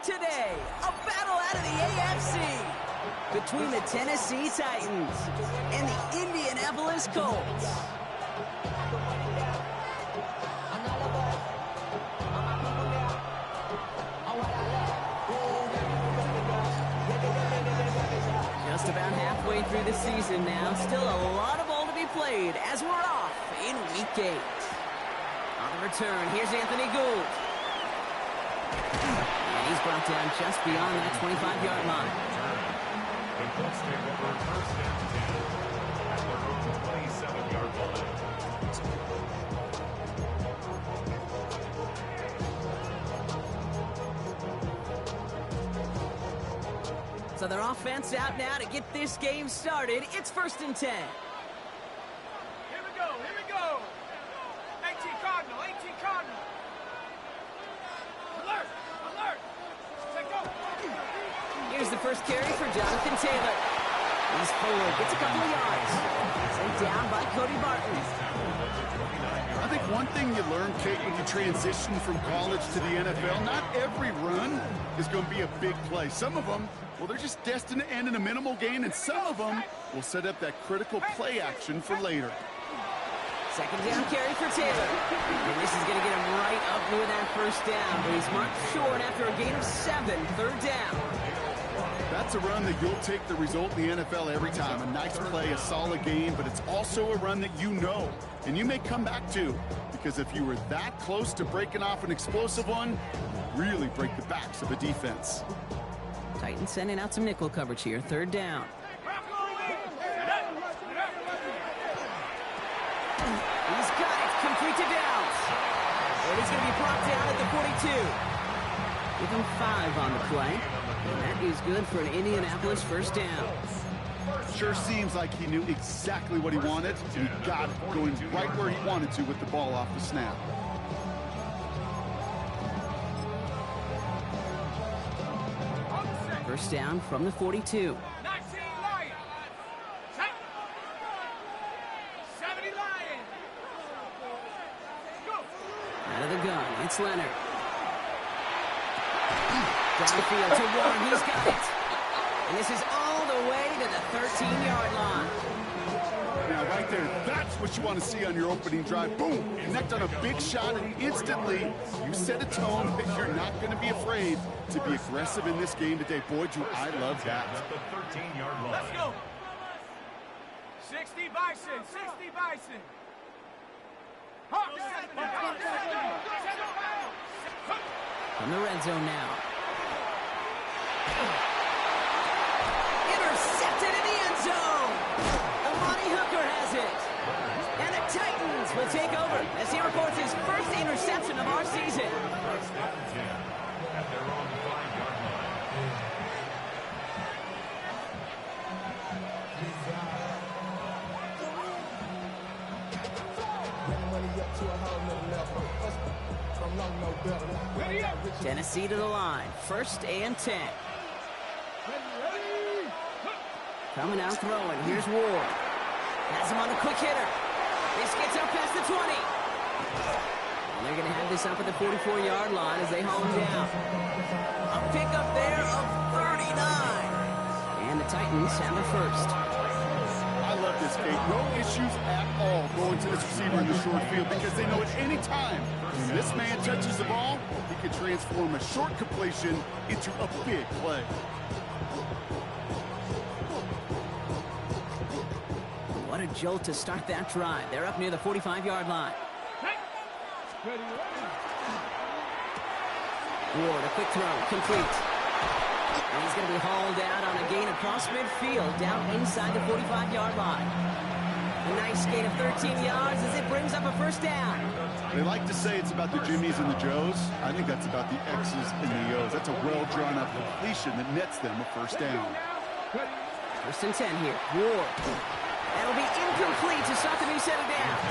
today, a battle out of the AFC between the Tennessee Titans and the Indianapolis Colts. Just about halfway through the season now, still a lot of ball to be played as we're off in Week 8. On the return, here's Anthony Gould. And he's brought down just beyond that 25-yard line. The Colts take over first and 10 at their own 27-yard line. So their offense out now to get this game started. It's 1st and 10. Here we go, here we go. 18 Cardinal, 18 Cardinal. Alert, alert. Take go. Here's the first carry for Jonathan Taylor. He's forward, gets a couple of yards. Sent down by Cody Barton. I think one thing you learn, Kate, when you transition from college to the NFL, not every run is going to be a big play. Some of them, well, they're just destined to end in a minimal gain, and some of them will set up that critical play action for later. Second down carry for Taylor. And this is going to get him right up with that first down, but he's marked short after a gain of 7, 3rd down. That's a run that you'll take the result in the NFL every time. A nice play, a solid game, but it's also a run that you know, and you may come back to, because if you were that close to breaking off an explosive one, you really break the backs of a defense. Titans sending out some nickel coverage here, 3rd down. He's got it, complete to Downs. And he's going to be brought down at the 42. Give him 5 on the play. And that is good for an Indianapolis first down. Sure seems like he knew exactly what he wanted, and he got it, going right where he wanted to with the ball off the snap. First down from the 42. 19 Lions. 70 Lions. Go. Out of the gun, it's Leonard. Downfield to Warren, he's got it. And this is all the way to the 13-yard line. Now, right there, that's what you want to see on your opening drive. Boom! Connect on a big shot, and instantly you set a tone that you're not going to be afraid to be aggressive in this game today. Boy, do I love that. At the 13-yard line. Let's go. 60 Bison, 60 Bison. From the red zone now. Intercepted in the end zone. Amani Hooker has it. And the Titans will take over as he records his first interception of our season. First and 10 at their own 5-yard line. Tennessee to the line. 1st and 10. Coming out throwing. Here's Ward. Has him on the quick hitter. This gets up past the 20. And they're going to have this up at the 44-yard line as they haul him down. A pickup there of 39. And the Titans have a first. I love this, Kate. No issues at all going to this receiver in the short field because they know at any time when this man touches the ball, he can transform a short completion into a big play. What a jolt to start that drive. They're up near the 45-yard line. Ward, a quick throw, complete. And he's going to be hauled out on a gain across midfield, down inside the 45-yard line. A nice gain of 13 yards as it brings up a first down. They like to say it's about the Jimmies and the Joes. I think that's about the X's and the O's. That's a well-drawn-up completion that nets them a first down. 1st and 10 here. Ward. That'll be incomplete to start the new set of downs.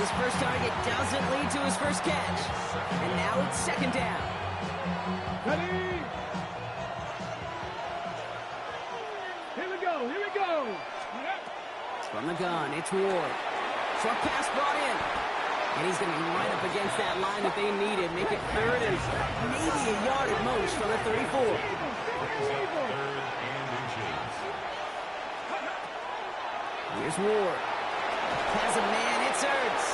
His first target doesn't lead to his first catch. And now it's 2nd down. Ready? Here we go, here we go. From the gun, it's Ward. Short pass brought in. And he's going to be right up against that line that they needed. Make it third and maybe a yard at most from the 34. Here's Ward. Has a man, it's Ertz.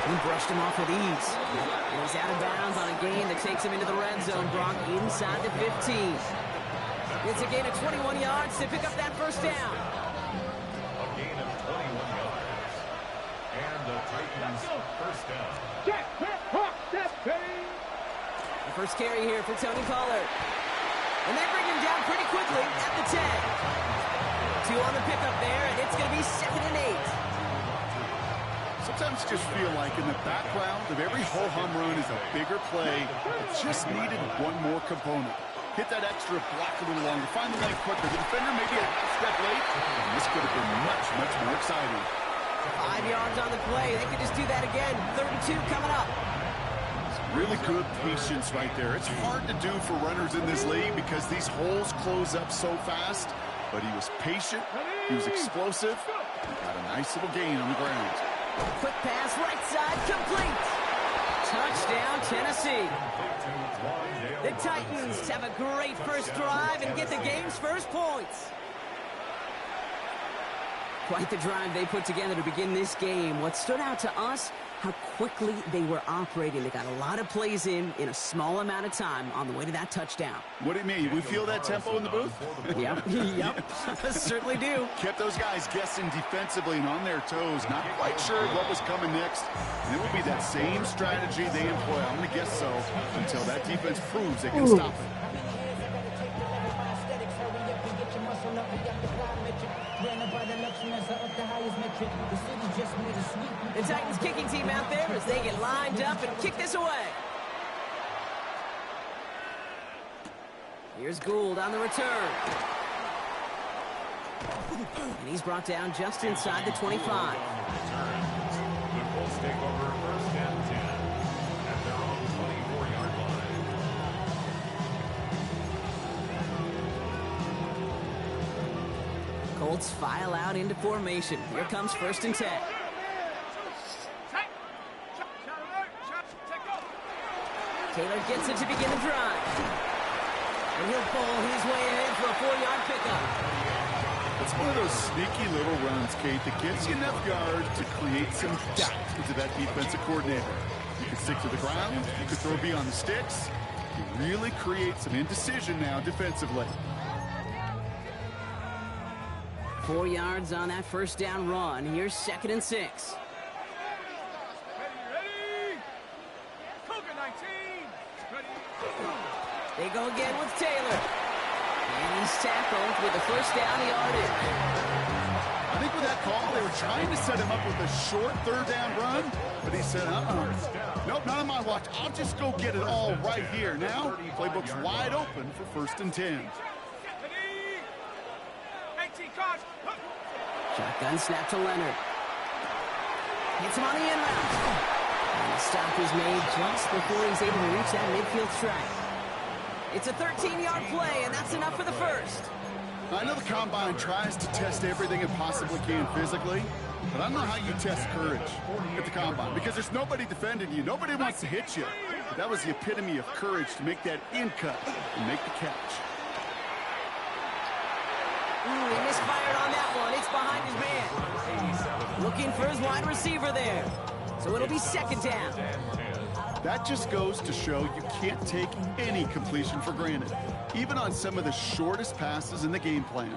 He brushed him off with ease. And he's out of bounds on a gain that takes him into the red zone. Brock inside the 15. It's a gain of 21 yards to pick up that first down. A gain of 21 yards. And the Titans first down. The first carry here for Tony Pollard. And they bring him down pretty quickly at the 10. 2 on the pickup there, and it's going to be 2nd and 8. Sometimes you just feel like in the background of every ho-hum run is a bigger play. It just needed one more component. Hit that extra block a little longer. Find the lane quicker. The defender maybe a half step late. And this could have been much, much more exciting. 5 yards on the play. They could just do that again. 32 coming up. Really good patience right there. It's hard to do for runners in this league because these holes close up so fast. But he was patient. He was explosive. He got a nice little gain on the ground. Quick pass, right side, complete. Touchdown, Tennessee. The Titans have a great first drive and get the game's first points. Quite the drive they put together to begin this game. What stood out to us, how quickly they were operating. They got a lot of plays in a small amount of time on the way to that touchdown. What do you mean? We feel that tempo in the booth? Yep, certainly do. Kept those guys guessing defensively and on their toes, not quite sure what was coming next. And it will be that same strategy they employ, I'm going to guess so, until that defense proves they can stop it. The Titans kicking team out there as they get lined up and kick this away. Here's Gould on the return. And he's brought down just inside the 25. The Colts take over 1st and 10 at their own 24-yard line. Colts file out into formation. Here comes 1st and 10. Taylor gets it to begin the drive. And he'll pull his way ahead for a 4-yard pickup. It's one of those sneaky little runs, Kate, that gets you enough yards to create some doubt into that defensive coordinator. You can stick to the ground. You can throw beyond the sticks. You really create some indecision now defensively. 4 yards on that first down run. Here's 2nd and 6. They go again with Taylor. And he's tackled with the first down yardage. I think with that call, they were trying to set him up with a short 3rd down run, but he said, nope, not on my watch. I'll just go get it all right here. Now, playbook's wide open for 1st and 10. Shotgun snap to Leonard. Hits him on the end route. And the stop is made just before he's able to reach that midfield strike. It's a 13-yard play, and that's enough for the first. I know the Combine tries to test everything it possibly can physically, but I don't know how you test courage at the Combine because there's nobody defending you. Nobody wants to hit you. But that was the epitome of courage to make that in cut and make the catch. Ooh, he misfired on that one. It's behind his man. Looking for his wide receiver there. So it'll be 2nd down. That just goes to show you can't take any completion for granted, even on some of the shortest passes in the game plan.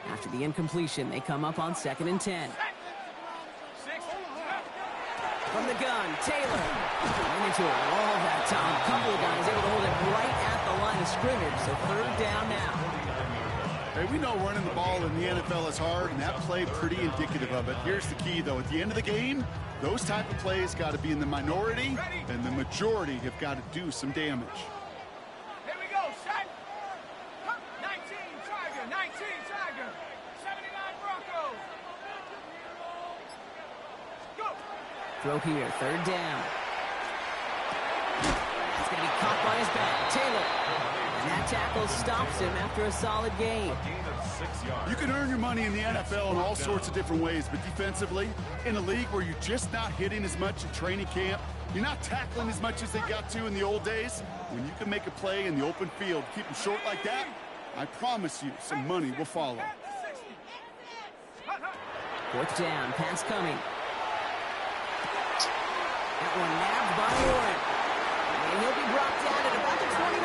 After the incompletion, they come up on 2nd and 10. From the gun, Taylor. Went into a wall that time. A couple of guys able to hold it right at the line of scrimmage. So 3rd down now. Hey, we know running the ball in the NFL is hard, and that play pretty indicative of it. Here's the key, though. At the end of the game, those type of plays got to be in the minority, and the majority have got to do some damage. Here we go, set. 19 Tiger, 19 Tiger, 79 Broncos. Go. Throw here, 3rd down. That's going to be caught by his back. Taylor. And That tackle stops him after a solid gain. A gain of 6 yards. You can earn your money in the NFL in all sorts of different ways, but defensively, in a league where you're just not hitting as much in training camp, you're not tackling as much as they got to in the old days, when you can make a play in the open field, keep them short like that, I promise you some money will follow. 4th down, pass coming. That one nabbed by Warren. And he'll be brought down at about the 29.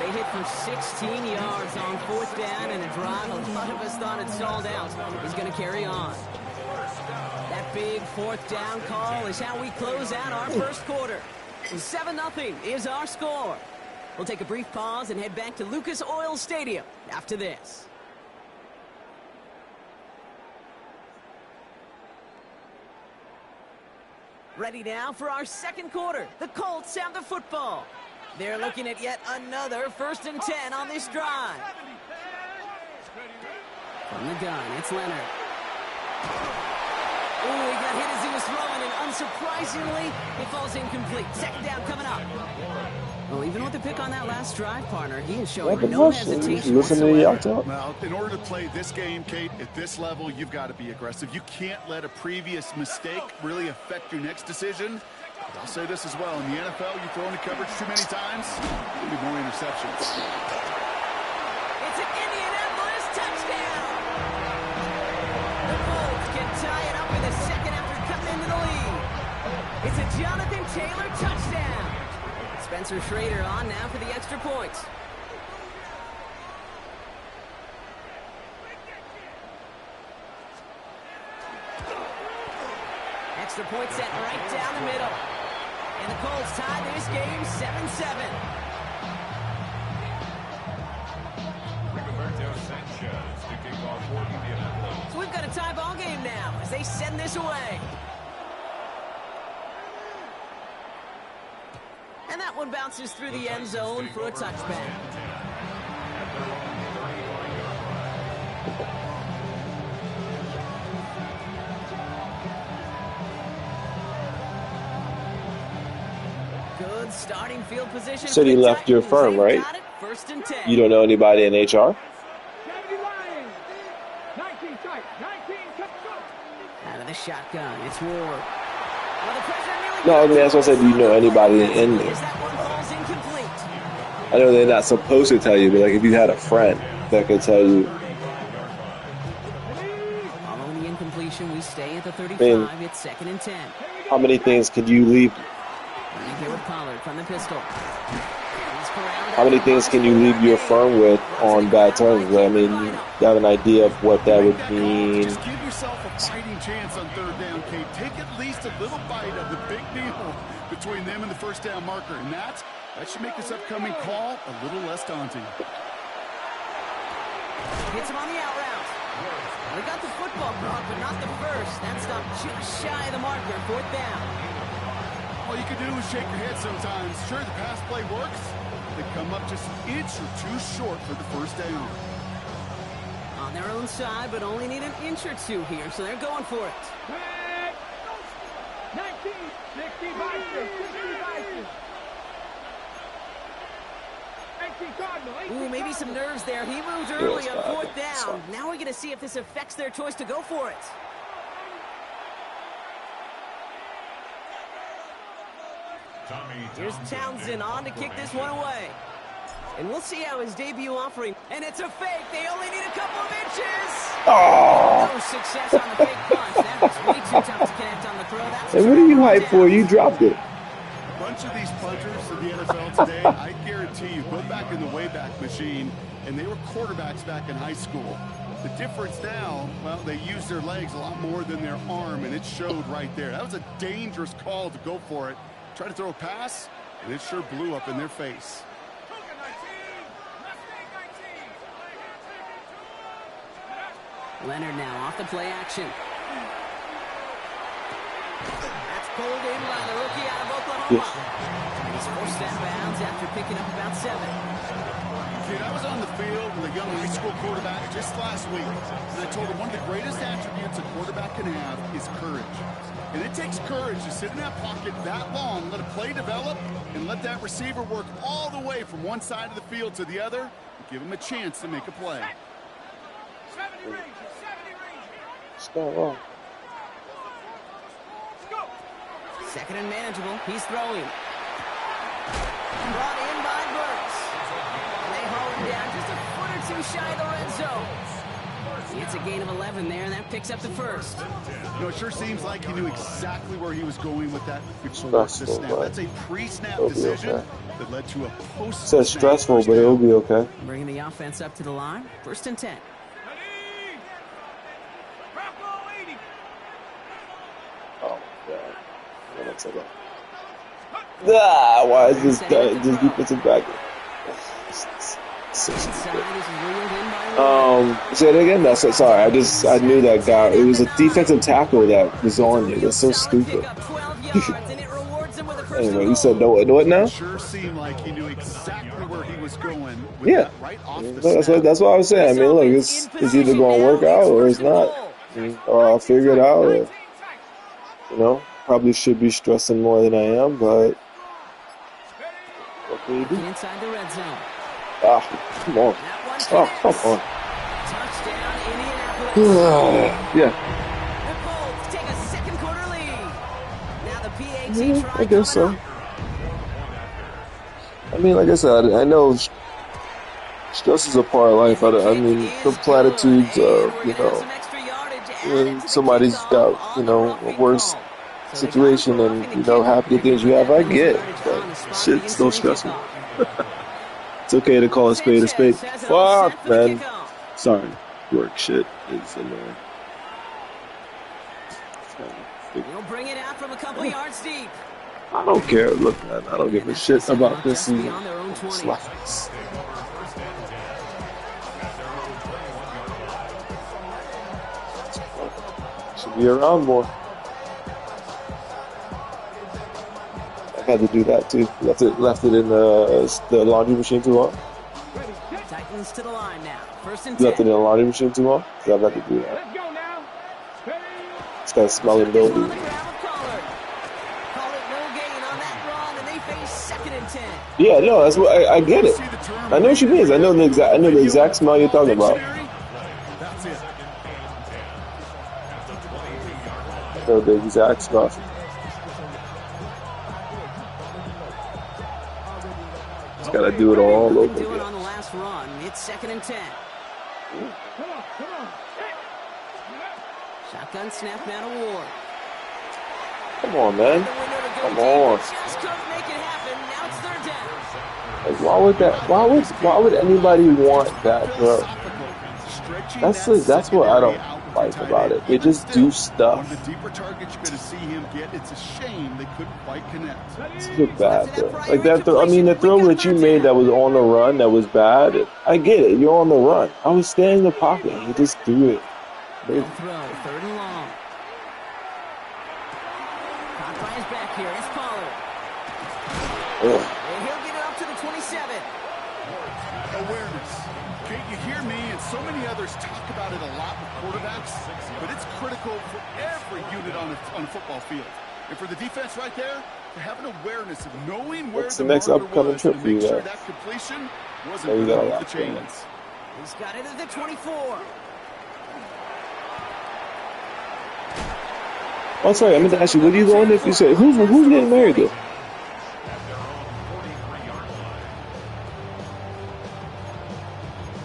They hit for 16 yards on 4th down, and a drive a lot of us thought had stalled out is going to carry on. That big 4th down call is how we close out our first quarter. 7-0 is our score. We'll take a brief pause and head back to Lucas Oil Stadium after this. Ready now for our second quarter. The Colts have the football. They're looking at yet another 1st and 10 on this drive. From the gun, it's Leonard. Ooh, he got hit as he was throwing, and unsurprisingly, it falls incomplete. 2nd down coming up. Well, even with the pick on that last drive, partner, he is showing no hesitation whatsoever. Well, in order to play this game, Kate, at this level, you've got to be aggressive. You can't let a previous mistake really affect your next decision. But I'll say this as well. In the NFL, you throw into coverage too many times, there'll be more interceptions. It's an Indianapolis touchdown! The Colts can tie it up in the second after cutting into the lead. It's a Jonathan Taylor touchdown. Spencer Schrader on now for the extra point. Extra point set right down the middle. And the Colts tie this game 7-7. Rigoberto Sanchez to kick off for Indianapolis. So we've got a tie ball game now as they send this away. And that one bounces through the end zone for a touchback. Good starting field position. So you left your firm, right? 1st and 10. You don't know anybody in HR? Out of the shotgun, it's Ward. Well, the pressure nearly No, I mean, that's what I said. Do you know anybody in there? As that one falls incomplete. I know they're not supposed to tell you, but like if you had a friend that could tell you. Following the incompletion, we stay at the 35. It's 2nd and 10. How many things could you leave? Running here with Pollard from the pistol. How many things can you leave your firm with on bad terms? I mean, you have an idea of what that would mean. Just give yourself a fighting chance on 3rd down, Kate. Take at least a little bite of the big deal between them and the 1st down marker. And that should make this upcoming call a little less daunting. Hits him on the out route. They got the football, Brock, but not the first. That stop just shy of the marker. 4th down. All you can do is shake your head sometimes. Sure, the pass play works. They come up just an inch or two short for the 1st down. On their own side, but only need an inch or two here, so they're going for it. 19, 60 Vikings, 60 Vikings. 18 Cardinal, 18 Ooh, maybe some nerves there. He moved early on 4th down. Now we're going to see if this affects their choice to go for it. Here's Townsend on to kick this one away. And we'll see how his debut offering. And it's a fake. They only need a couple of inches. Oh! No success on the fake punch. That was way too tough to connect on the throw. That's And what are you hyped for? You dropped it. A bunch of these punters in the NFL today, I guarantee you, go back in the Wayback Machine, and they were quarterbacks back in high school. The difference now, well, they use their legs a lot more than their arm, and it showed right there. That was a dangerous call to go for it. Try to throw a pass, and it sure blew up in their face. Leonard now off the play action. That's Pulled in by the rookie out of Oklahoma. Yes. And he's forced out of bounds after picking up about 7. Kid, I was on the field with a young high school quarterback just last week, and I told him one of the greatest attributes a quarterback can have is courage. And it takes courage to sit in that pocket that long, let a play develop, and let that receiver work all the way from one side of the field to the other, and give him a chance to make a play. 70 Rangers, 70 Rangers. It's not wrong. Let's go. Second and manageable. He's throwing. Brought in by Burks. And they haul him down just a foot or two shy of the red zone. It's a gain of 11 there, and that picks up the first. You know, it sure seems like he knew exactly where he was going with that before the snap. That's a pre-snap decision that led to a post. It says stressful, but it'll be okay. Bringing the offense up to the line. First and 10. Ready. Rocco 80. Oh, God. I'm gonna take that. Why is this defensive back? Inside is reeled in by Say it again. That's sorry. I knew that guy. It was a defensive tackle that was on there. That's so stupid. Anyway, you said no. What now? Sure seemed like he knew exactly where he was going. With Yeah. that right off the That's what I was saying. I mean, look, it's either going to work out or it's not. Or I'll figure it out. Or, probably should be stressing more than I am, but what can you do? inside the red zone. Ah, come on. Oh, come on. Touchdown, Indianapolis. Yeah. The Colts take a second quarter lead. Now the PAT try I guess so. coming I mean, like I said, I know stress is a part of life. I mean, the platitudes of, when somebody's got, a worse situation and, half the things you have, I get it. But shit's still stressful. It's okay to call a spade a spade. Fuck, man. Sorry. Work shit is annoying. He'll bring it out from a couple yards deep. I don't care. Look, man, I don't give a shit about this season. Beyond their own 20. Slackers. Should be around more. I had to do that too. Left it in the laundry machine too long. Titans to the line now. First and 10. Left it in the laundry machine too long. Cause I've had to do that. Let's go now. Ready. It's got smelling On mildew. the grab of Pollard. Pollard no gain on that run, and they face second and 10. Yeah, no, that's what I get it. I know what she means. I know the exact smell you're talking about. That's it. I know the exact smell. Just gotta do it all over Do it again. on the last run. It's second and 10. Come on. Shotgun snap now to Ward. Come on, man. Come on. Just couldn't make it happen. Now it's third down. Like, why would anybody want that throw? That's what I don't like about it. They just do stuff. One of the deeper targets you're going to see him get. It's a shame they couldn't quite connect. It's a bad throw. Like that throw. I mean, the throw that you made that was on the run, that was bad. I get it. You're on the run. I was staying in the pocket. You just threw it. They'll throw, third and long. Caught by his back here. It's Pollard. Ugh. And he'll get it up to the 27. Awareness. Kate, you hear me and so many others talk about it a lot with quarterbacks, but it's critical for every unit on a football field. And for the defense right there, to have an awareness of knowing where What's the next upcoming trip for you sure guys? that completion Oh, wasn't you got a off lot the chains. He's got it at the 24. Oh, sorry. I meant to ask you. What are you going if you said who's getting married though?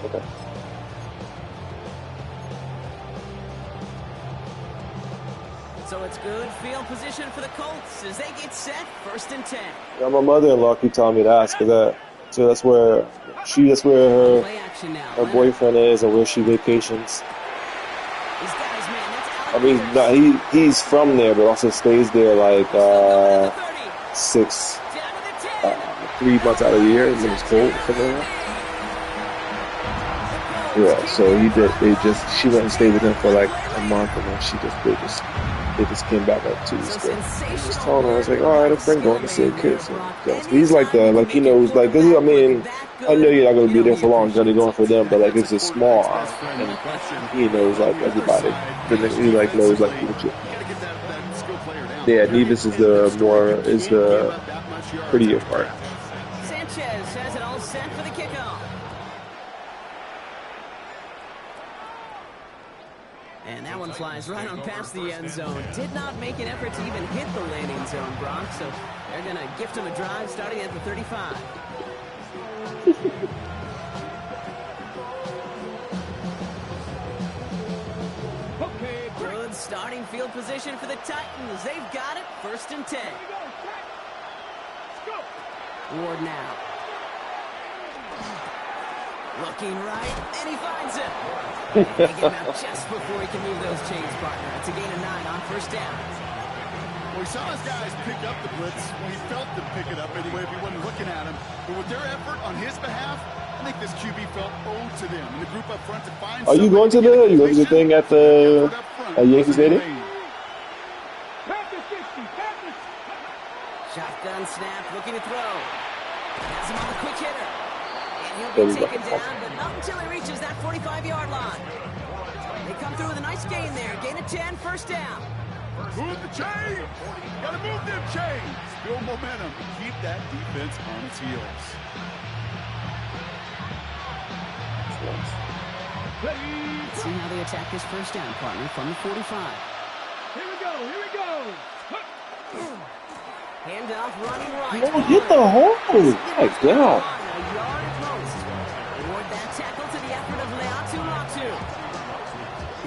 Okay. So it's good field position for the Colts as they get set. First and 10. Yeah, my mother-in-law keep telling me to ask her that. So that's where Play action now. her boyfriend is and where she vacations. He's got his man. That's I Alex mean, Pierce. he's from there, but also stays there like Down to the 30. 3 months out of the year. It's cold, something like that. Yeah, so he did. She went and stayed with him for like a month, and then they just came back like 2 weeks ago. I was just telling her, I was like, all right, a friend going to see a kid. So he's like he knows, like, 'cause, I mean, I know you're not going to be there for long, you're going for them, but like it's a small island, and he knows like everybody. He like knows like legit. Yeah, Nevis is the prettier part. Sanchez has it all set for the kickoff. And that one flies right on past the end zone. Did not make an effort to even hit the landing zone, Brock. So they're going to gift him a drive starting at the 35. Good starting field position for the Titans. They've got it. 1st and 10. Ward now. Looking right, and he finds him. They get him out just before he can move those chains, partner. It's a gain of 9 on 1st down. Well, he saw his guys pick up the blitz. Well, he felt them pick it up anyway if he wasn't looking at him. But with their effort on his behalf, I think this QB felt owed to them. And the group up front to find. Are you going to the thing at the Yankee Stadium? Shotgun snap, looking to throw. Has him on the quick hitter. And he'll be taken down, but not until he reaches that 45-yard line. They come through with a nice gain there. Gain of 10, 1st down. Move the chains! Gotta move them chains! Build momentum. Keep that defense on its heels. Let's see how they attack this 1st down, partner, from the 45. Here we go, here we go. Handoff running right. No, hit the hole. My God. A yard at most. Reward that tackle to the effort of Leatu Latu.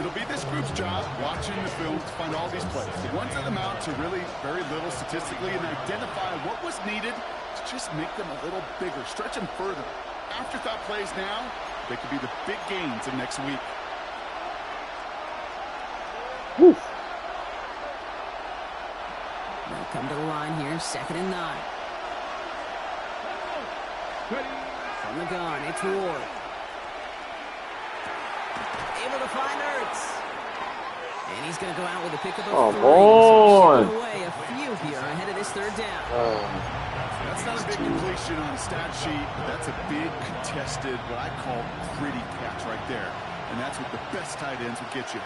It'll be this group's job watching the film to find all these plays. The ones that amount to really very little statistically and identify what was needed to just make them a little bigger, stretch them further. Afterthought plays now, they could be the big gains of next week. Whew. They'll come to the line here, 2nd and 9. From the gun, it's Ward. Able to find Ertz. And he's going to go out with a pick of the 3. On. So away a few here ahead of this 3rd down. That's not a big completion on a stat sheet, but that's a big contested, what I call gritty catch right there. And that's what the best tight ends will get you.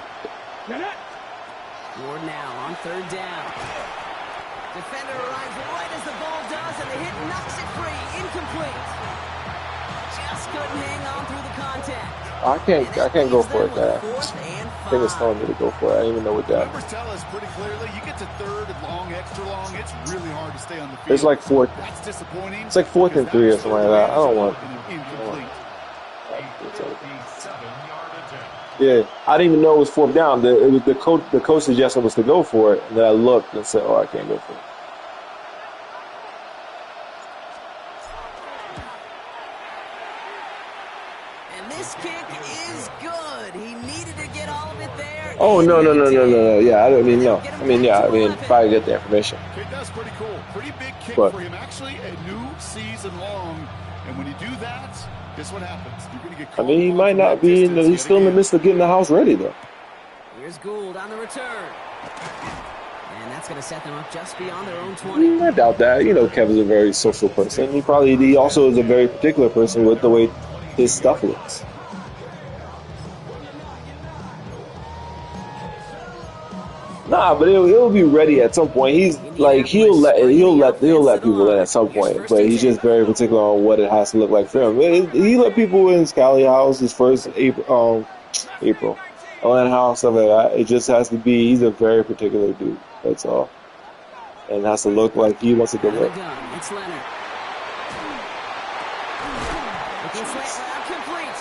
Ward now on 3rd down. Defender arrives right as the ball does, and the hit knocks it free. Incomplete. Just couldn't hang on through the contact. I can't go for it, guys. I think it's telling me to go for it. I didn't even know what that. Numbers tell us pretty clearly, you get to 3rd and long, extra long, it's really hard to stay on the field. It's like 4th. That's disappointing. It's like 4th and 3 or something like that. I don't want. Yeah, I didn't even know it was 4th down. The coach suggestion was to go for it, and then I looked and said, "Oh, I can't go for it." And this kick is good. He needed to get all of it there. Oh no! Yeah, I mean, probably get the information. Okay, that's pretty cool. Pretty big kick But for him. Actually, a new season long. And when you do that, guess what happens? You're going to get. I mean, he might not be. He's still in the midst of getting the house ready, though. Here's Gould on the return. And that's going to set them up just beyond their own 20. I doubt that. You know, Kevin's a very social person. He also is a very particular person with the way his stuff looks. Nah, but he'll be ready at some point. He's like he'll let people in at some point, but he's just very particular on what it has to look like for him. He let people in Scally House his first April, Atlanta House, stuff like that. It just has to be. He's a very particular dude. That's all, and it has to look like he wants to do it. It's Leonard. Looking slant route complete.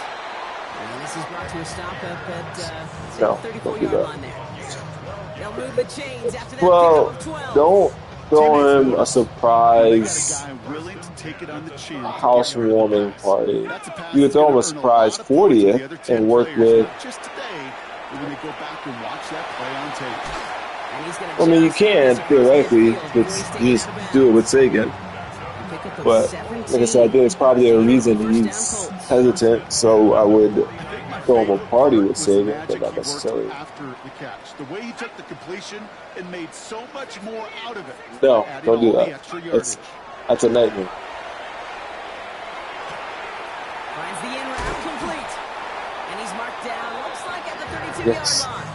And this is brought to a stop up at the 34-yard line there. They'll move the chains after that. Well, don't throw him a surprise housewarming party. You could throw him a surprise 40th and work with. I mean, you can theoretically, but just do it with Sagan. But like I said, I think it's probably a reason he's hesitant. So I would throw him a party would was save the it, but magic not he worked necessarily. after the catch. The way he took the completion and made so much more out of it. No, adding don't do all the that. extra yardage. That's a nightmare. Finds the in route complete. And he's marked down, looks like at the 32-yard Yes. line.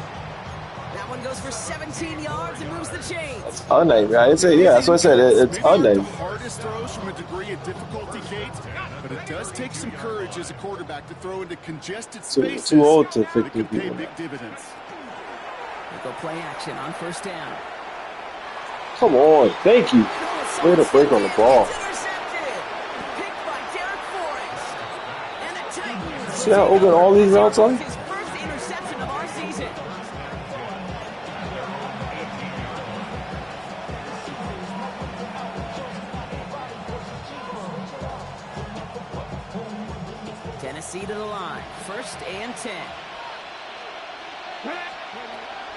That one goes for 17 yards and moves the chains. It's a nightmare. I didn't say, yeah, that's what I said. It's Maybe a not the nightmare. hardest throws from a degree of difficulty, Kate, but it does take some courage as a quarterback to throw into congested spaces. Too old to that 50 can pay people. big dividends. They go play action on first down. Come on. Thank you. Way to break on the ball. It's intercepted. Picked by Derek Forrest. And the Titans See how open all these routes are? his first interception of our season. Tennessee to the line. First and 10.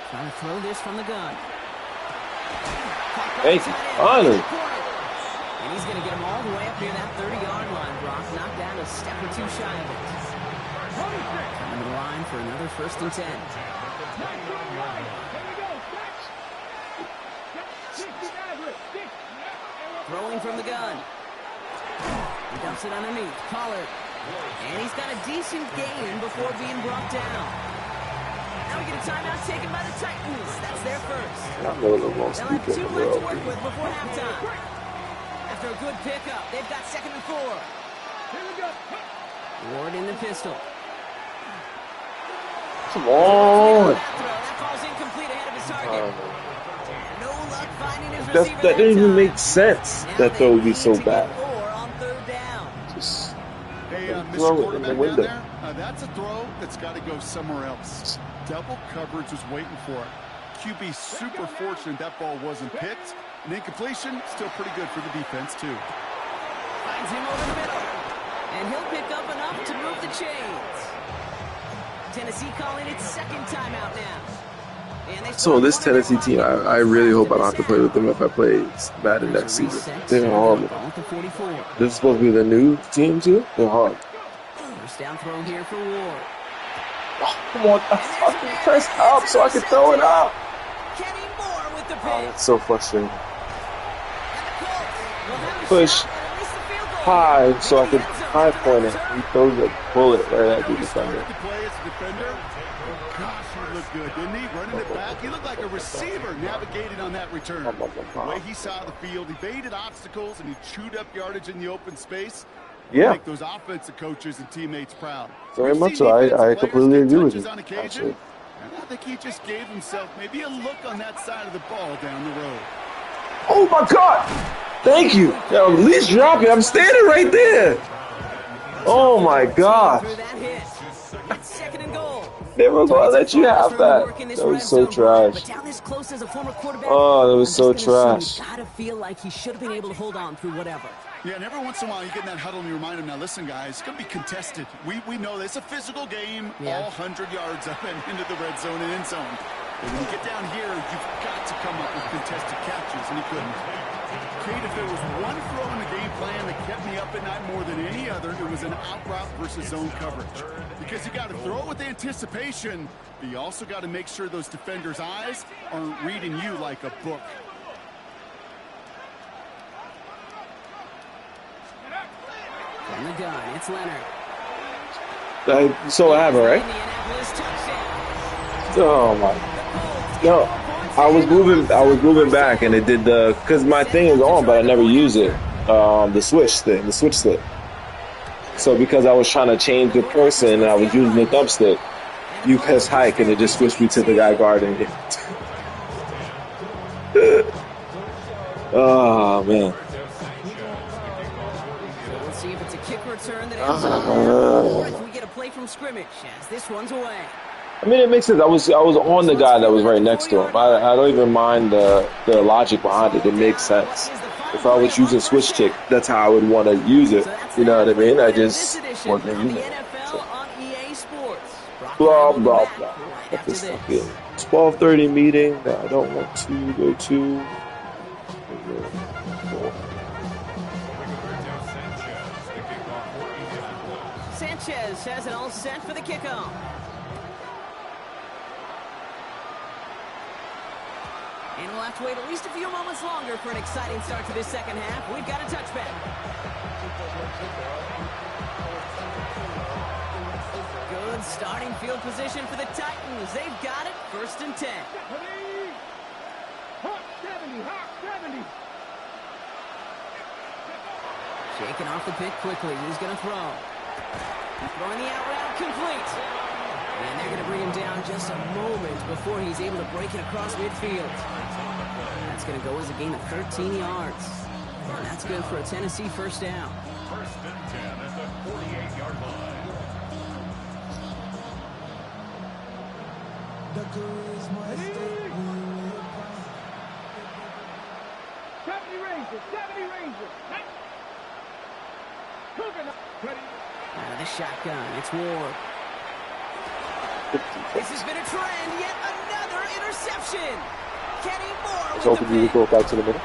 Trying to throw this from the gun. Thank you. Finally. And he's going to get him all the way up near that 30-yard line, Brock. Knocked down a step or two shy of it. Coming to the line for another first and 10. Throwing from the gun. He dumps it underneath. Pollard. And he's got a decent gain before being brought down. Now we get a timeout taken by the Titans. That's their first. I know the most They'll have people 2 in the left to world. work with before halftime. After a good pickup, they've got 2nd and 4. Ward in the pistol. Come on. That ball's incomplete ahead of his target. No luck finding his That receiver didn't even time. make sense. Now That they throw would be need so to get bad. 4 on 3rd down. Just Hey, Mr. throw it in the Quarterback down window. there, that's a throw that's got to go somewhere else. Double coverage was waiting for it. QB super fortunate that ball wasn't picked. And incompletion, still pretty good for the defense, too. Finds him over the middle. And he'll pick up enough to move the chains. Tennessee calling its 2nd timeout now. And they so this Tennessee team, I really hope I don't have to play with them if I play Madden next season. They're horrible. Ball at the 44. This is supposed to be the new team too. They're hard. First down throw here for Ward. Oh, come on, I fucking press up so I can throw it up. Kenny Moore with the Oh, pick. that's so frustrating. And the Colts will have a Push shot at least a field goal. high so I can high point it. He throws a bullet right at the He started defender. to play as a defender. Gosh, he looked good, didn't he? Running it back. He looked like a receiver navigating on that return. The way he saw the field, he evaded obstacles, and he chewed up yardage in the open space. Yeah, Make those offensive coaches and teammates proud. very We've much seen so. I defensive completely players get agree with touches you, on occasion, actually. and I think he just gave himself maybe a look on that side of the ball down the road. Oh my God! Thank you. Yo, at least drop it. I'm standing right there. Oh my gosh! Through that hit. It's 2nd and goal. Never gonna let you have that. That was so trash. But down this close as a former quarterback, Oh, that was so I'm just gonna trash. assume you gotta feel like he should have been able to hold on through whatever. Yeah, and every once in a while you get in that huddle and you remind them, now listen, guys, it's going to be contested. We know this. It's a physical game, Yeah. all 100 yards up and into the red zone and end zone. But when you get down here, you've got to come up with contested catches, and he couldn't. Kate, if there was one throw in the game plan that kept me up at night more than any other, it was an out route versus zone coverage. Because you got to throw it with anticipation, but you also got to make sure those defenders' eyes aren't reading you like a book. From the gun, it's Leonard. So what happened, right? Indianapolis touchdown. Oh my. No, I was moving back, and it did because my thing is on, but I never use it. The switch stick. So because I was trying to change the person, and I was using the thumbstick, you press hike, and it just switched me to the guy guarding it. Oh man. Let's see if it's a kick return that ends up or if we get a play from scrimmage as this one's away. I mean, it makes sense. I was on the guy that was right next to him. I don't even mind the logic behind it. It makes sense. If I was using switch stick, that's how I would want to use it. You know what I mean? I just wasn't using it. So, blah blah blah. Let this stuff in. 12:30 meeting that I don't want to go to. Sanchez has it all set for the kickoff. And we'll have to wait at least a few moments longer for an exciting start to this second half. We've got a touchback. Good starting field position for the Titans. They've got it. 1st and 10. Hot 70, hot 70. Shaking off the pick quickly. He's going to throw. Throwing the out route complete. And they're going to bring him down just a moment before he's able to break it across midfield. That's going to go as a gain of 13 yards. And that's good for a Tennessee 1st down. 1st and 10 at the 48-yard line. The girls must 70 Rangers, 70 Rangers. Ready. Out of the shotgun, it's Ward. This has been a trend, yet another interception. Kenny Moore I was with hoping the you would pick. go back to the middle.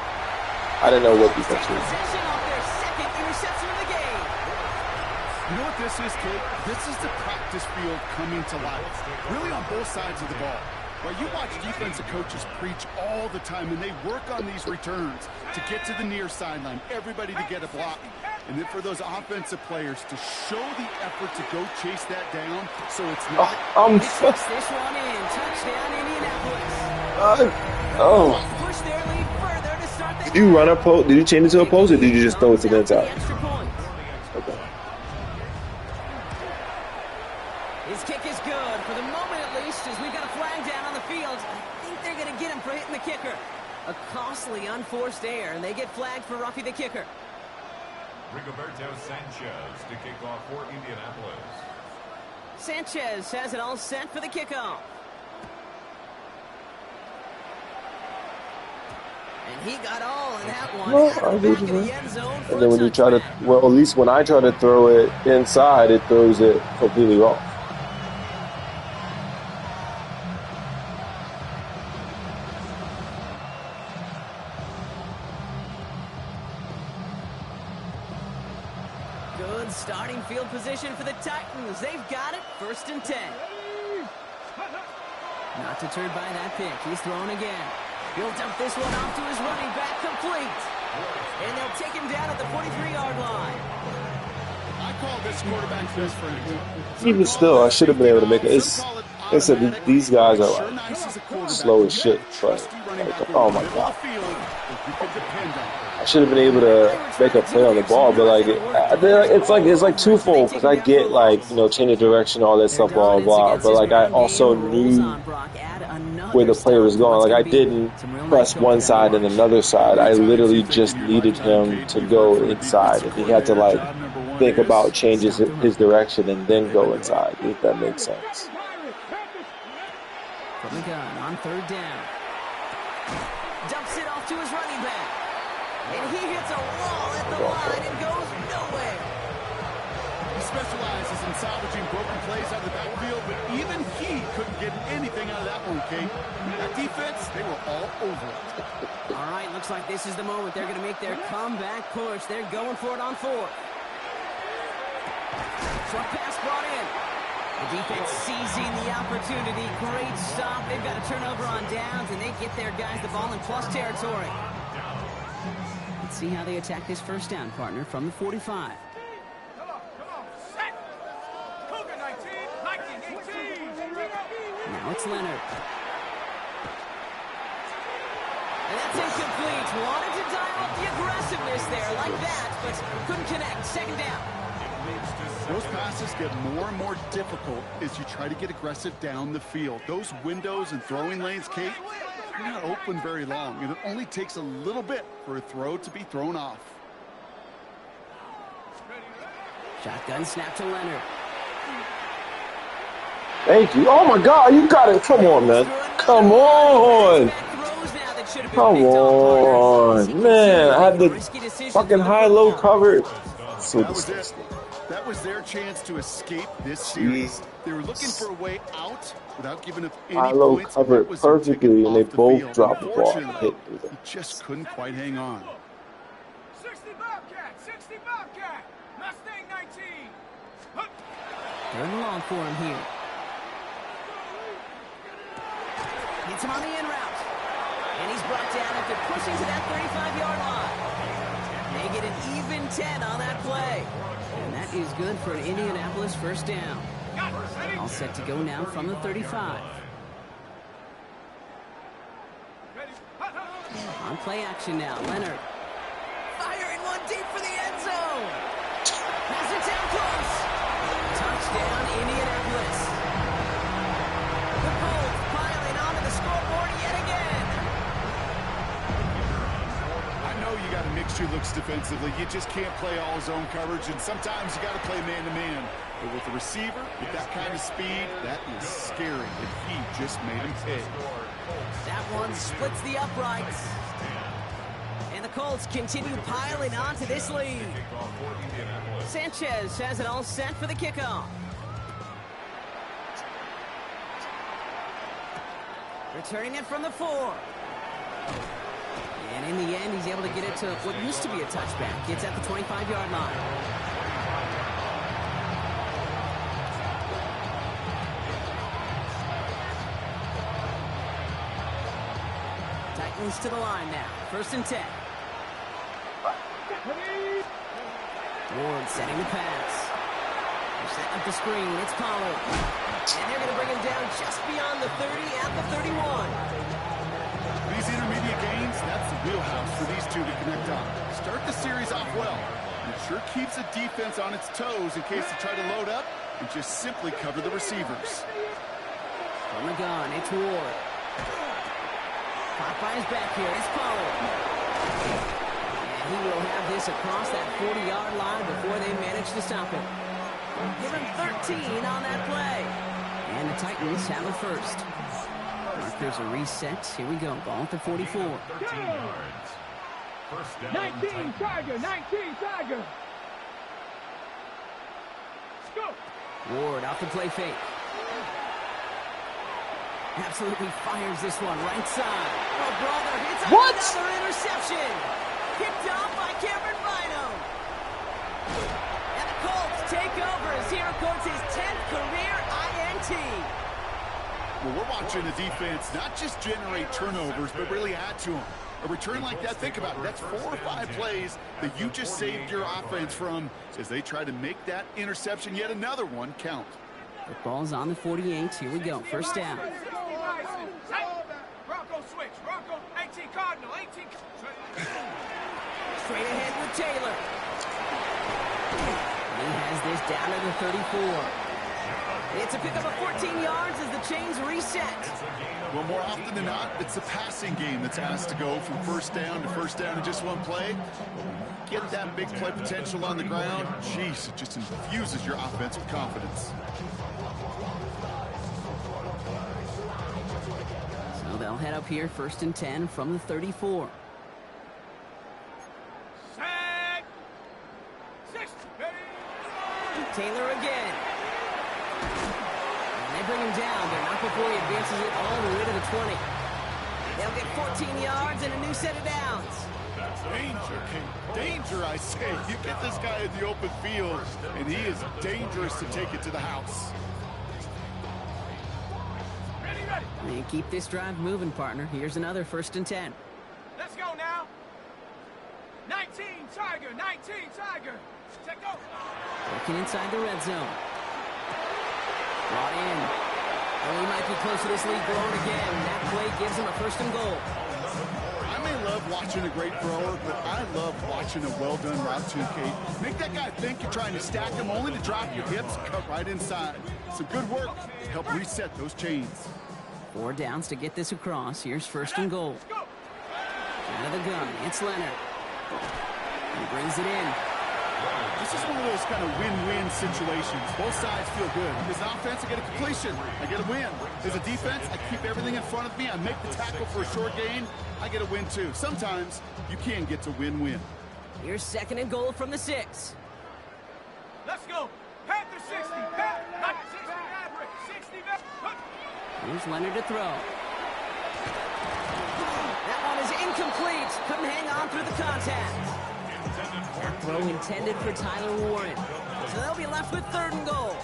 I didn't know what defense Take was. possession off their 2nd interception of the game. You know what this is, Kate? This is the practice field coming to life, really on both sides of the ball. Well, you watch defensive coaches preach all the time, and they work on these returns to get to the near sideline, everybody to get a block. And then for those offensive players to show the effort to go chase that down so it's not... He takes this one in. Touchdown, Indianapolis. Push their lead further to start the Did you run a post? Did you change it to a post, or did you just throw it to the inside? extra point. Okay. His kick is good for the moment, at least, as we've got a flag down on the field. I think they're going to get him for hitting the kicker. A costly unforced error, and they get flagged for roughing the kicker. Rigoberto Sanchez to kick off for Indianapolis. Sanchez has it all set for the kickoff. And he got all in that one. Well, Out I of the back did, of the man. end zone for And then a when you try to, touchdown. well, at least when I try to throw it inside, it throws it completely off. Good starting field position for the Titans. They've got it. 1st and 10. Not deterred by that pick. He's throwing again. He'll dump this one off to his running back, complete. And they'll take him down at the 43-yard line. I call this quarterback best Even still, I should have been able to make it. They said these guys are like slow as shit, but like, oh my god. I should have been able to make a play on the ball, but like it's like twofold, because I get like, you know, change of direction, all that stuff, blah blah, but like I also knew where the play was going. Like I didn't press one side and another side. I literally just needed him to go inside, and he had to like think about changes his direction and then go inside, if that makes sense. From the gun on 3rd down. Dumps it off to his running back. And he hits a wall at the line and goes nowhere. He specializes in salvaging broken plays out of the backfield, but even he couldn't get anything out of that one, Kate. That defense, they were all over it. All right, looks like this is the moment they're going to make their comeback push. They're going for it on 4th. Short pass brought in. The defense seizing the opportunity. Great stop. They've got a turnover on downs, and they get their guys the ball in plus territory. Let's see how they attack this 1st down, partner, from the 45. Come on, set. Cougar 19, 18. Now it's Leonard. And that's incomplete. Wanted to dial up the aggressiveness there like that, but couldn't connect. 2nd down. Those passes get more and more difficult as you try to get aggressive down the field. Those windows and throwing lanes, Kate, they're not open very long, and it only takes a little bit for a throw to be thrown off. Shotgun snap to Leonard. Thank you. Oh my god, you got it. Come on, man. Come on. Come on. Man, I had the fucking high-low covered. So disgusting. That was their chance to escape this series. They were looking for a way out without giving up any High-low points. covered That was their ticket perfectly, and they off the both field. dropped the ball and Unfortunately, hit through them. he just couldn't quite hang on. 60 Bobcat, 60 Bobcat. Mustang 19. Third and long for him here. Gets him on the in route. And he's brought down after pushing to that 35-yard line. They get an even 10 on that play. And that is good for an Indianapolis first down. All set to go now from the 35. On play action now, Leonard. Firing one deep for the end zone. Has it down close. Touchdown, Indianapolis. The Colts piling onto the scoreboard yet again. I know you got to mix your looks defensively. You just can't play all zone coverage, and sometimes you got to play man-to-man. But with the receiver, with that kind of speed, that is scary, and he just made him pay. That one splits the uprights. And the Colts continue piling on to this lead. Sanchez has it all set for the kickoff. Returning it from the 4. And in the end, he's able to get it to what used to be a touchback. It's at the 25-yard line. Titans to the line now. 1st and 10. Ward setting the pass. They're setting up the screen. It's Pollard. And they're going to bring him down just beyond the 30 at the 31. These intermediate gains, that's the wheelhouse for these two to connect on. Start the series off well. It sure keeps the defense on its toes in case they try to load up and just simply cover the receivers. From the gun, it's Ward. Caught by his back here. It's Pollard. He will have this across that 40-yard line before they manage to stop him. Give him 13 on that play. And the Titans have a first. Markers are reset. Here we go. Ball at the 44. 13 yards. First down. 19 Tiger, 19 Tiger. Let's go. Ward off the play fake. Absolutely fires this one right side. Oh, brother, it's another interception. Picked off by Cameron Bynum. And the Colts take over as he records his 10th career INT. Well, we're watching the defense not just generate turnovers, but really add to them. A return like that, think about it. That's 4 or 5 plays that you just saved your offense from as they try to make that interception, yet another one, count. The ball's on the 48. Here we go. First down. Bronco switch. Bronco 18 Cardinal. 18. Straight ahead with Taylor. He has this down to the 34. It's a pickup of 14 yards as the chains reset. Well, more often than not, it's the passing game that's asked to go from first down in just one play. Get that big play potential on the ground. Jeez, it just infuses your offense with confidence. So they'll head up here 1st and 10 from the 34. Set. 60. Taylor again. And they bring him down, but not before he advances it all the way to the 20. They'll get 14 yards and a new set of downs. Danger, King. Danger, I say. You get this guy in the open field, and he is dangerous to take it to the house. Ready, ready. And keep this drive moving, partner. Here's another 1st and 10. Let's go now. 19 Tiger, 19 Tiger. Check go. Working inside the red zone. Brought in. Oh, he might be close to this lead growing again. That play gives him a 1st and goal. I may love watching a great thrower, but I love watching a well-done route too, Kate. Make that guy think you're trying to stack him only to drop your hips, cut right inside. Some good work to help reset those chains. 4 downs to get this across. Here's 1st and goal. Out of the gun. It's Leonard. He brings it in. This is one of those kind of win-win situations. Both sides feel good. As an offense, I get a completion. I get a win. As a defense, I keep everything in front of me. I make the tackle for a short gain. I get a win, too. Sometimes you can get to win-win. Here's 2nd and goal from the 6. Let's go. Panther 60. Panther 60 Maverick. 60 Maverick. Here's Leonard to throw. That one is incomplete. Couldn't hang on through the contact. That throw intended for Tyler Warren. So they'll be left with 3rd and goal.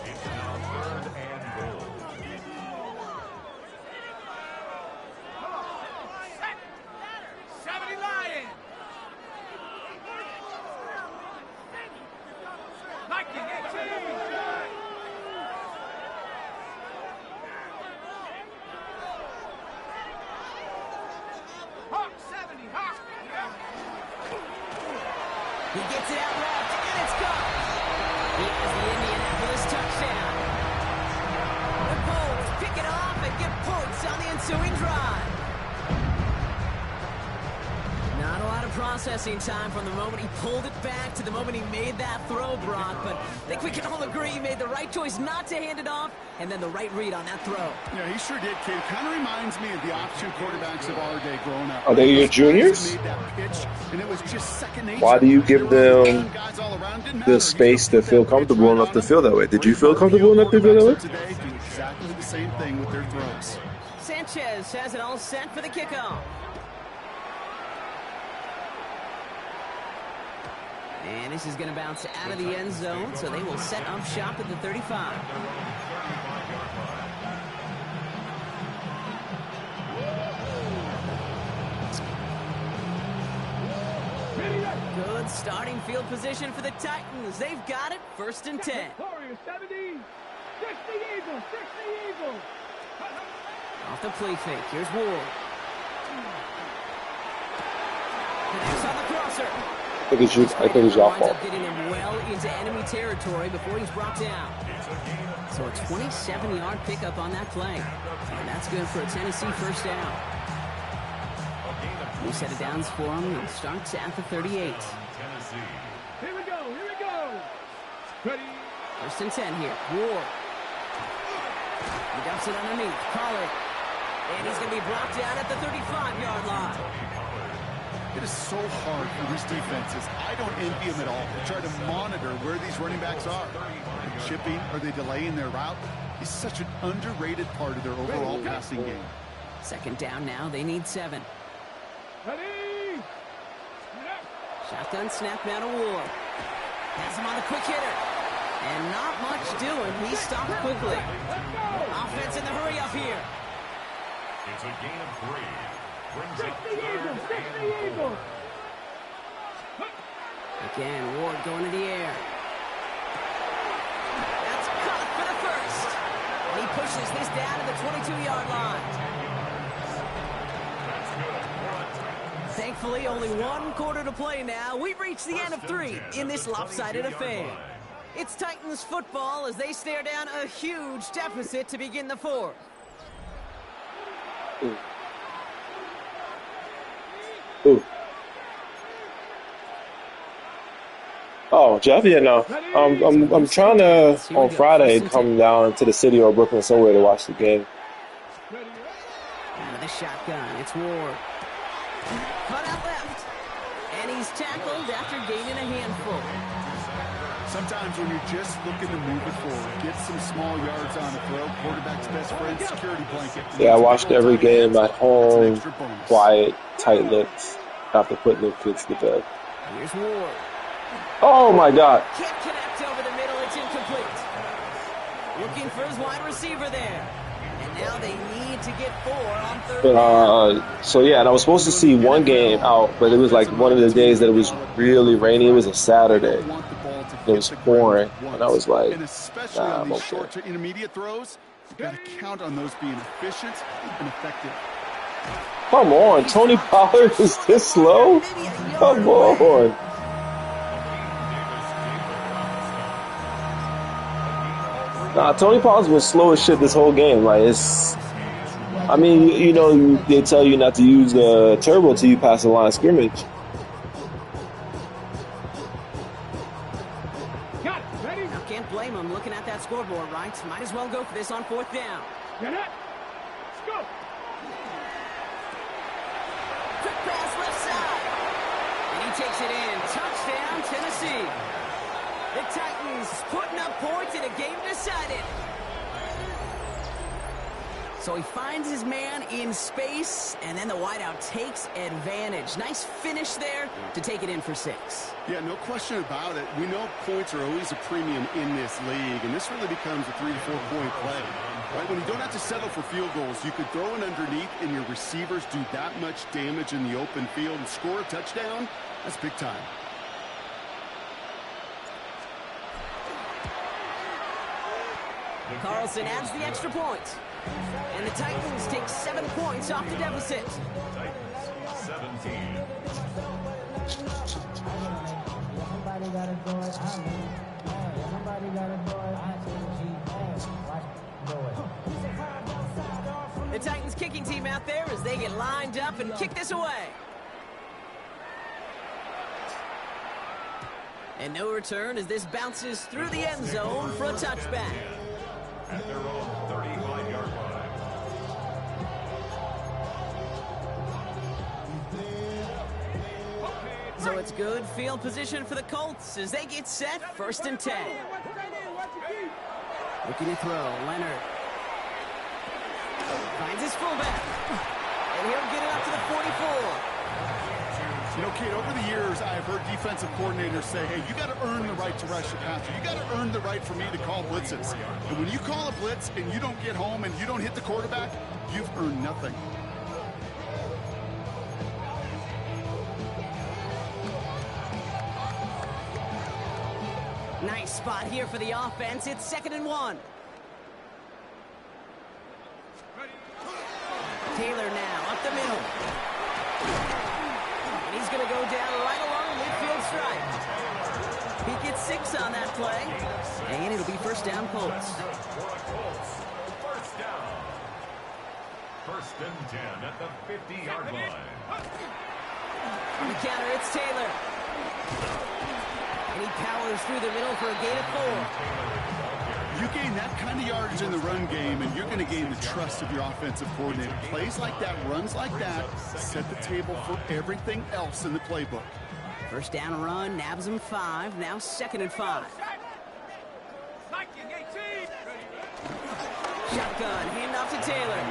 gets it out left, and it's gone. He has the Indianapolis touchdown. The Bulls pick it off and get points on the ensuing drive. Not a lot of processing time from the moment he pulled it back to the moment he made that throw, Brock. But I think we can all agree he made the right choice not to hand it off, and then the right read on that throw. Yeah, he sure did, kid. Kind of reminds me of the option quarterbacks of our day growing up. Are they your juniors? Made that pitch, and it was just second nature. Why do you give them the space to feel comfortable enough to feel that way? Did you feel comfortable enough to feel that way? Today do exactly the same thing with their throws. Sanchez has it all set for the kickoff. And this is going to bounce out of the end zone, so they will set up shop at the 35. Good starting field position for the Titans. They've got it, 1st and 10. Warriors 70. 60 Eagles. 60 Eagles. Off the play fake. Here's Ward. Connects on the crosser. I think it's your fault. Getting him well into enemy territory before he's brought down. So a 27-yard pickup on that play. And that's good for a Tennessee first down. New set of downs for him. It starts at the 38. Here we go. Here we go. Ready. 1st and 10 here. Ward. He dumps it underneath. Pollard. And he's going to be brought down at the 35-yard line. It is so hard for these defenses. I don't envy them at all. They try to monitor where these running backs are. Chipping, are they delaying their route? It's such an underrated part of their overall passing game. 2nd down now. They need 7. Ready. Shotgun snap now to Ward. Has him on the quick hitter. And not much doing. He stopped quickly. Offense in the hurry up here. It's a gain of 3. 60 Eagles. 60 Eagles. Again, Ward going to the air. That's caught for the 1st. And he pushes this down to the 22-yard line. Thankfully, only 1 quarter to play now. We've reached the end of 3 in this lopsided affair. It's Titans football as they stare down a huge deficit to begin the 4th. Ooh. Oh, Jeff, yeah, no. I'm trying to on Friday come down to the city or Brooklyn somewhere to watch the game. Out of the shotgun, it's Ward. Cut out left, and he's tackled after gaining a handful. Sometimes when you're just looking to move it forward, get some small yards on a throw, quarterback's best friend, security blanket. Yeah, I watched every game at home, quiet, tight-lipped, after putting the kids to bed. Here's Ward. Oh, my God. Can't connect over the middle. It's incomplete. Looking for his wide receiver there. And now they need to get 4 on 3rd down. So, yeah, and I was supposed to see one game out, but it was like one of the days that it was really rainy. It was a Saturday. It was pouring, and I was like, nah, I'm okay. Short to intermediate throws, you got to count on those being efficient and effective. Come on, Tony Pollard is this slow? Come on. Nah, Tony Pollard's been slow as shit this whole game. Like, it's, I mean, you know, they tell you not to use the turbo until you pass the line of scrimmage. Can't blame him looking at that scoreboard, right? Might as well go for this on 4th down. Get it. Let's go. Quick pass left side. And he takes it in. Touchdown, Tennessee. The Titans putting up points in a game decided. So he finds his man in space, and then the wideout takes advantage. Nice finish there to take it in for 6. Yeah, no question about it. We know points are always a premium in this league, and this really becomes a 3 to 4 point play. Right? When you don't have to settle for field goals, you could throw it underneath, and your receivers do that much damage in the open field and score a touchdown. That's big time. Carlson adds the extra point. And the Titans take 7 points off the deficit. Titans 17. The Titans kicking team out there as they get lined up and kick this away. And no return as this bounces through the end zone for a touchback. At their own 35-yard line. So it's good field position for the Colts as they get set, 1st and 10. Looking to throw, Leonard. Finds his fullback. And he'll get it up to the 44. You know, Kate, over the years, I've heard defensive coordinators say, hey, you got to earn the right to rush your passer. You got to earn the right for me to call blitzes. And when you call a blitz and you don't get home and you don't hit the quarterback, you've earned nothing. Nice spot here for the offense. It's 2nd and 1. Taylor now up the middle. And he's going to go down right along the midfield stripe. He gets 6 on that play. And it'll be 1st down Colts. First down. 1st and 10 at the 50-yard line. On the counter, it's Taylor. And he powers through the middle for a gain of 4. You gain that kind of yardage in the run game, and you're going to gain the trust of your offensive coordinator. Plays like that, runs like that, set the table for everything else in the playbook. 1st down run, nabs him 5. Now 2nd and 5. Shotgun, hand off to Taylor.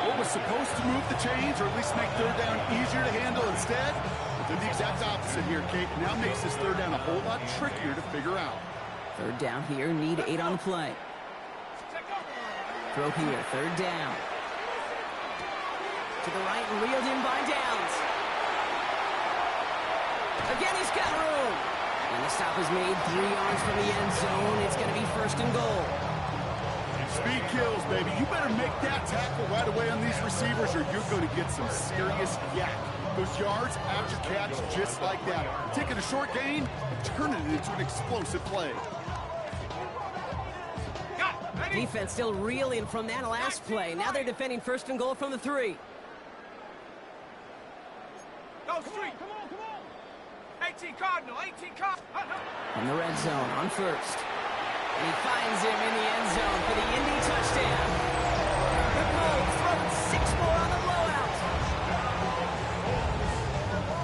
What was supposed to move the chains, or at least make 3rd down easier to handle instead, did the exact opposite here, Kate. Now makes this 3rd down a whole lot trickier to figure out. 3rd down here, need 8 on the play. Throw here, 3rd down. To the right and reeled in by Downs. Again, he's got room. And the stop is made 3 yards from the end zone. It's going to be 1st and goal. Speed kills, baby. You better make that tackle right away on these receivers, or you're going to get some serious yak. Those yards after catch just like that. Taking a short gain and turning it into an explosive play. Defense still reeling from that last play. Now they're defending 1st and goal from the 3. Go street. Come on, come on. 18 Cardinal, 18 Cardinal. In the red zone on 1st. And he finds him in the end zone for the Indy touchdown. The Colts throwing 6 more on the blowout.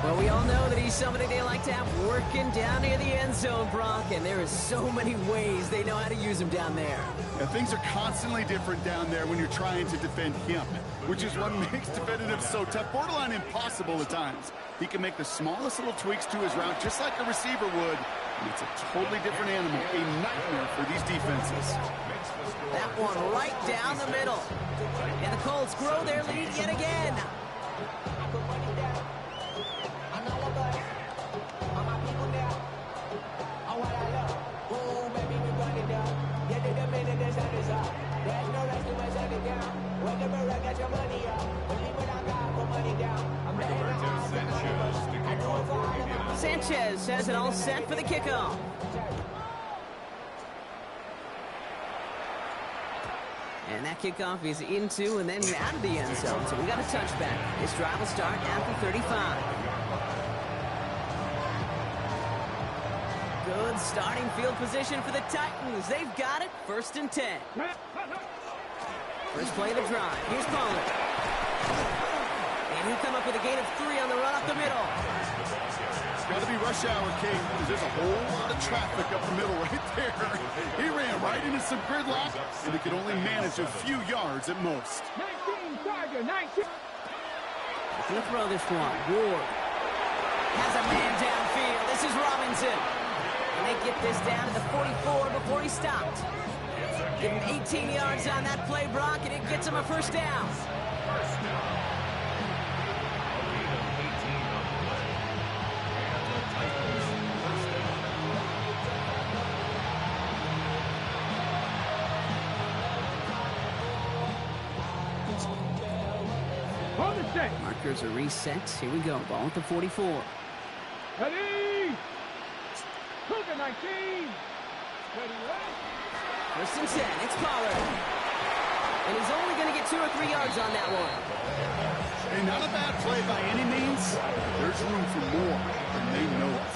Well, we all know that he's somebody they like to have working down near the end zone, Brock, and there is so many ways they know how to use him down there. Yeah, things are constantly different down there when you're trying to defend him, which is what makes defending him so tough, borderline impossible at times. He can make the smallest little tweaks to his route just like a receiver would, and it's a totally different animal, a nightmare for these defenses. That one right down the middle. And the Colts grow their lead yet again. Sanchez has it all set for the kickoff. And that kickoff is into and then out of the end zone. So we got a touchback. This drive will start at the 35. Good starting field position for the Titans. They've got it. 1st and 10. First play of the drive. Here's Pollard. And he'll come up with a gain of 3 on the run up the middle. It's got to be rush hour, Kate, because there's a whole lot of traffic up the middle right there. He ran right into some gridlock, and he could only manage a few yards at most. 19, Tiger, 19. Looking to throw this one. Ward has a man downfield. This is Robinson. And they get this down to the 44 before he stopped. Give him 18 yards on that play, Brock, and it gets him a 1st down. Markers are reset. Here we go. Ball at the 44. Ready! First and 10, it's Pollard. And he's only going to get 2 or 3 yards on that one. Hey, not a bad play by any means. There's room for more, and they know it.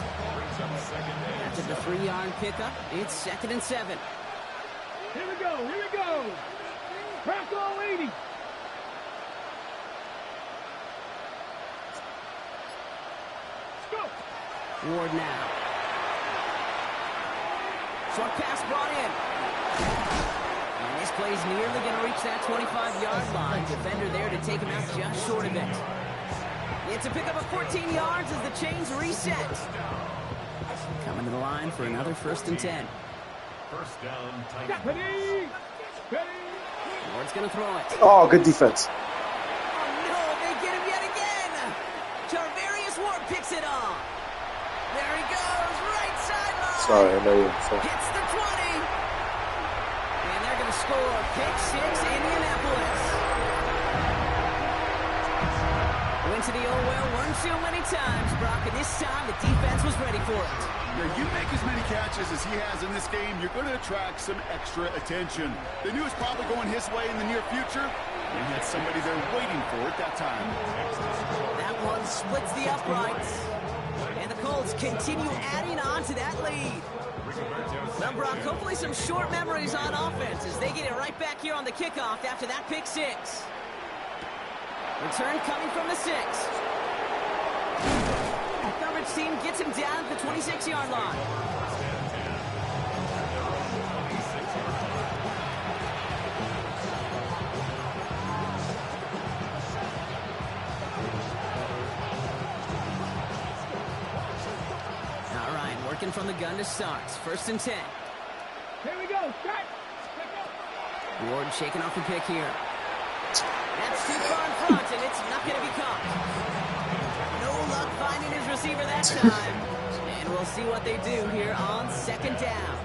After the 3-yard pickup, it's 2nd and 7. Here we go, here we go. Crack all 80. Let's go. Ward now. Short pass brought in. And this play's nearly going to reach that 25-yard line. Defender there to take him out just short of it. It's a pickup of 14 yards as the chains reset. Coming to the line for another 1st and 10. First down, Titans. Ready. Ready. Ward's going to throw it. Oh, good defense. Oh, no, they get him yet again. Charvarius Ward picks it off. There he goes, right sideline. Sorry, I know you. Hits the 20. And they're going to score. Pick 6, Indianapolis. Went to the old well one too many times, Brock, and this time the defense was ready for it. Yeah, you make as many catches as he has in this game, you're going to attract some extra attention. They knew it was probably going his way in the near future. They had somebody there waiting for it that time. That one splits the uprights. And the Colts continue adding on to that lead. Well, Brock, hopefully some short memories on offense as they get it right back here on the kickoff after that pick 6. Return coming from the 6. The coverage team gets him down at the 26-yard line. All right, working from the gun to start. 1st and 10. Here we go. Start. Ward shaking off the pick here. That's too far in front, and it's not going to be caught. No luck finding his receiver that time. And we'll see what they do here on 2nd down.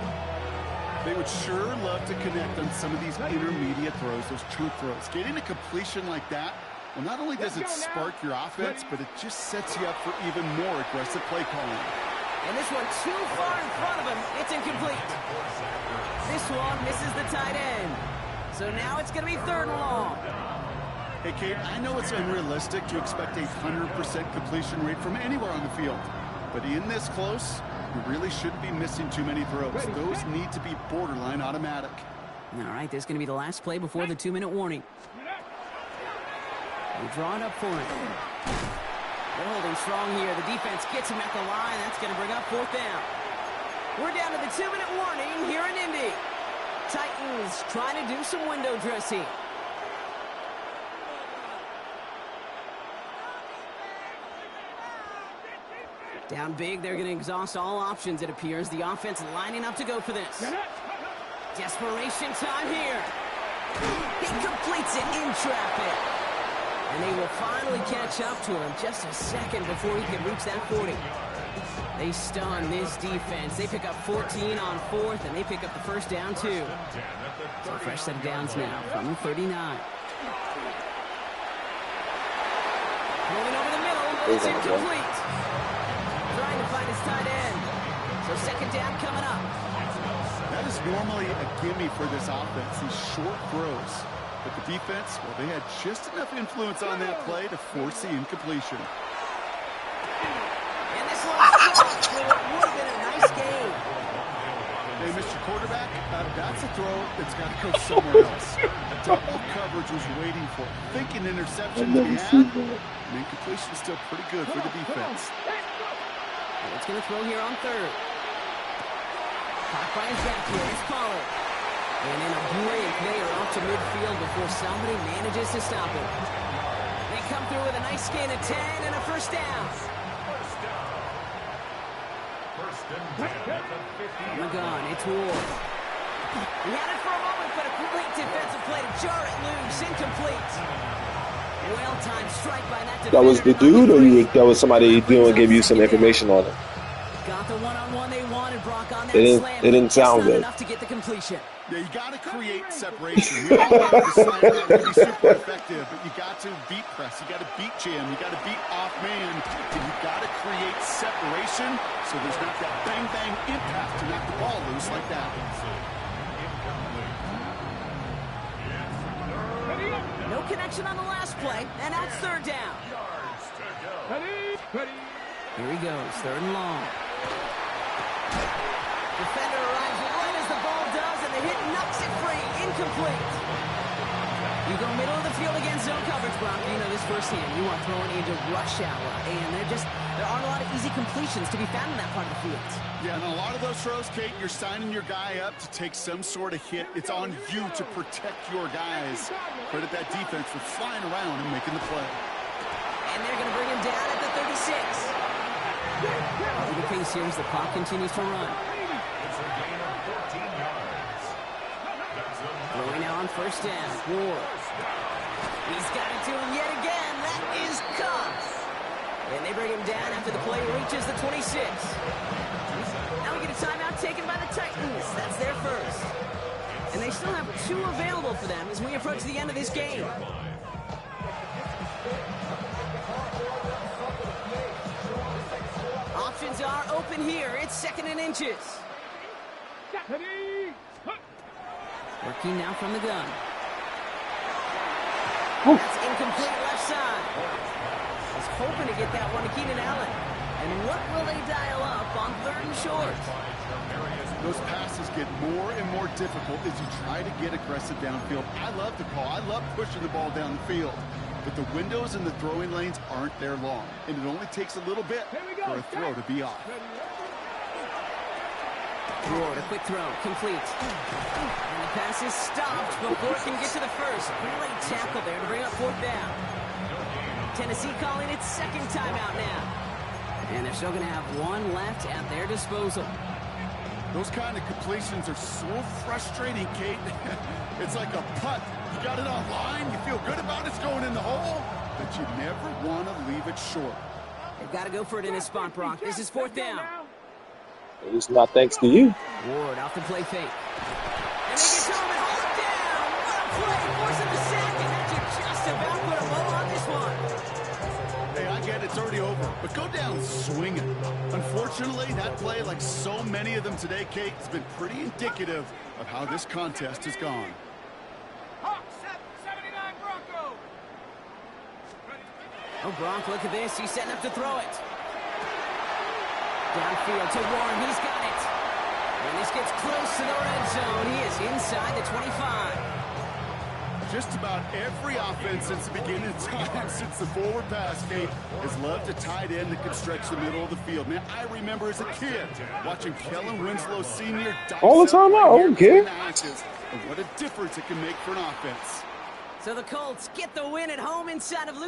They would sure love to connect on some of these intermediate throws, those chunk throws. Getting a completion like that, well, not only does it spark your offense, but it just sets you up for even more aggressive play calling. And this one too far in front of him. It's incomplete. This one misses the tight end. So now it's going to be 3rd and long. Hey, Kate, I know it's unrealistic to expect a 100% completion rate from anywhere on the field. But in this close, you really shouldn't be missing too many throws. Those need to be borderline automatic. All right, this is going to be the last play before the 2-minute warning. They draw it up for him. They're holding strong here. The defense gets him at the line. That's going to bring up 4th down. We're down to the 2-minute warning here in Indy. Titans trying to do some window dressing. Down big, they're going to exhaust all options, it appears. The offense lining up to go for this. Desperation time here. He completes it in traffic. And they will finally catch up to him just a second before he can reach that 40. They stun this defense. They pick up 14 on 4th, and they pick up the 1st down, too. So a fresh set of downs now from the 39. Rolling over the middle, it's incomplete. Trying to find his tight end. So 2nd down coming up. That is normally a gimme for this offense, these short throws. But the defense, well, they had just enough influence on that play to force the incompletion. And this one's caught for what would have been a nice game. Hey, Mr. Quarterback, that's a throw that's got to go somewhere else. Double coverage was waiting for it. Thinking interception to be had, and incompletion is still pretty good for the defense. It's going to throw here on 3rd. Caught by his back here, it's Pollard. And in a blink, they are off to midfield before somebody manages to stop him. They come through with a nice gain of 10 and a 1st down. Oh my God, it's Ward. He had it for a moment, but a great defensive play to jar it loose, incomplete. Well-timed strike by that defender. That was the dude, or that was somebody doing give you some information on it? Got the one-on-one they wanted, Brock, on that It slam. didn't sound good. Enough to get the completion. completion. Yeah, you got to create separation. We all know the slant route can be super effective, but you got to beat press, you got to beat jam, you got to beat off man, and you got to create separation so there's not that bang bang impact to knock the ball loose like that. No connection on the last play, and now it's third down. Here he goes, third and long. Defender arrives right as the ball does, and the hit knocks it free. Incomplete. You go middle of the field against zone coverage, Brock. You know this firsthand. You are throwing into rush hour, and there aren't a lot of easy completions to be found in that part of the field. Yeah, and a lot of those throws, Kate, you're signing your guy up to take some sort of hit. It's on you to protect your guys. Credit that defense for flying around and making the play. And they're going to bring him down at the 36. The pace here as the clock continues to run. Throwing now on first down. Ward. He's got it to him yet again. That is caught. And they bring him down after the play reaches the 26. Now we get a timeout taken by the Titans. That's their first. And they still have 2 available for them as we approach the end of this game. Options are open here. It's 2nd and inches. Working now from the gun. That's incomplete left side. He's hoping to get that one to Keenan Allen. And what will they dial up on 3rd and short? Those passes get more and more difficult as you try to get aggressive downfield. I love the call. I love pushing the ball down the field. But the windows in the throwing lanes aren't there long. And it only takes a little bit for a throw to be off. Ward, a quick throw, complete. And the pass is stopped before it can get to the first. Great tackle there to bring up 4th down. Tennessee calling its 2nd timeout now. And they're still going to have 1 left at their disposal. Those kind of completions are so frustrating, Kate. It's like a putt. You got it on line, you feel good about it's going in the hole, but you never want to leave it short. They've got to go for it in this spot, Brock. This is 4th down. It's not thanks to you. Ward off the play fake. And they get home and hold him down. What a play. Forcing the sack, and that should just about put a bow on this one. Hey, I get it's already over, but go down swinging. Unfortunately, that play, like so many of them today, Kate, has been pretty indicative of how this contest has gone. Hawk 79 Bronco. Oh, Bronk, look at this. He's setting up to throw it. Downfield to Warren. He's got it. And this gets close to the red zone. He is inside the 25. Just about every offense since the beginning of time, since the forward pass, Kate, has loved a tight end that can stretch the middle of the field. Man, I remember as a kid watching Kellen Winslow Sr. All the time, I don't care. And what a difference it can make for an offense. So the Colts get the win at home inside of Luke.